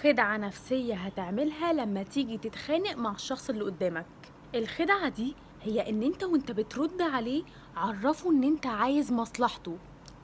خدعة نفسية هتعملها لما تيجي تتخانق مع الشخص اللي قدامك. الخدعة دي هي ان انت وانت بترد عليه عرفه ان انت عايز مصلحته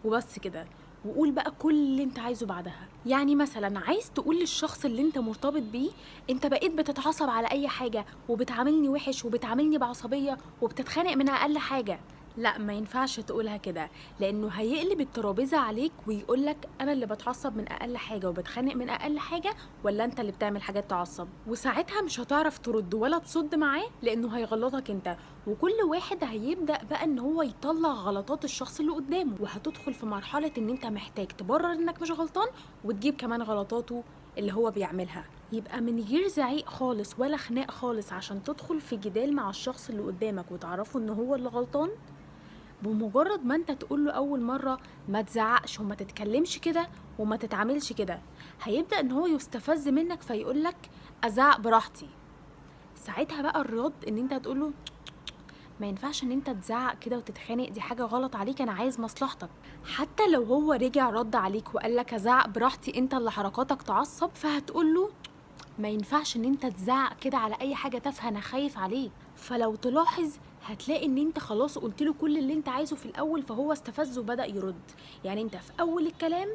وبس كده، وقول بقى كل اللي انت عايزه بعدها. يعني مثلا عايز تقول للشخص اللي انت مرتبط بيه انت بقيت بتتعصب على اي حاجة وبتعاملني وحش وبتعاملني بعصبية وبتتخانق من اقل حاجة. لا، ما ينفعش تقولها كده، لانه هيقلب الترابيزه عليك ويقولك انا اللي بتعصب من اقل حاجه وبتخانق من اقل حاجه، ولا انت اللي بتعمل حاجات تعصب. وساعتها مش هتعرف ترد ولا تصد معاه، لانه هيغلطك انت، وكل واحد هيبدا بقى ان هو يطلع غلطات الشخص اللي قدامه، وهتدخل في مرحله ان انت محتاج تبرر انك مش غلطان وتجيب كمان غلطاته اللي هو بيعملها. يبقى من غير زعيق خالص ولا خناق خالص عشان تدخل في جدال مع الشخص اللي قدامك وتعرفه ان هو اللي غلطان. بمجرد ما انت تقوله اول مرة ما تزعقش وما تتكلمش كده وما تتعاملش كده، هيبدأ ان هو يستفز منك فيقولك ازعق براحتي. ساعتها بقى الرد ان انت هتقوله ما ينفعش ان انت تزعق كده وتتخانق، دي حاجة غلط عليك، انا عايز مصلحتك. حتى لو هو رجع رد عليك وقالك ازعق براحتي انت اللي حركاتك تعصب، فهتقوله ما ينفعش ان انت تزعق كده على اي حاجه تافهه، انا خايف عليك. فلو تلاحظ هتلاقي ان انت خلاص قلت له كل اللي انت عايزه في الاول، فهو استفز وبدا يرد. يعني انت في اول الكلام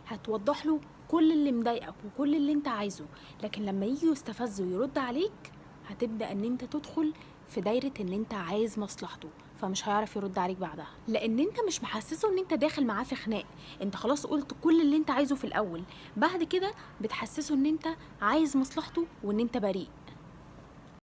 هتوضح له كل اللي مضايقك وكل اللي انت عايزه، لكن لما يجي يستفز ويرد عليك هتبدا ان انت تدخل في دايره ان انت عايز مصلحته، فمش هيعرف يرد عليك بعدها، لان انت مش محسسه ان انت داخل معاه في خناق. انت خلاص قلت كل اللي انت عايزه في الاول، بعد كده بتحسسه ان انت عايز مصلحته وان انت بريء.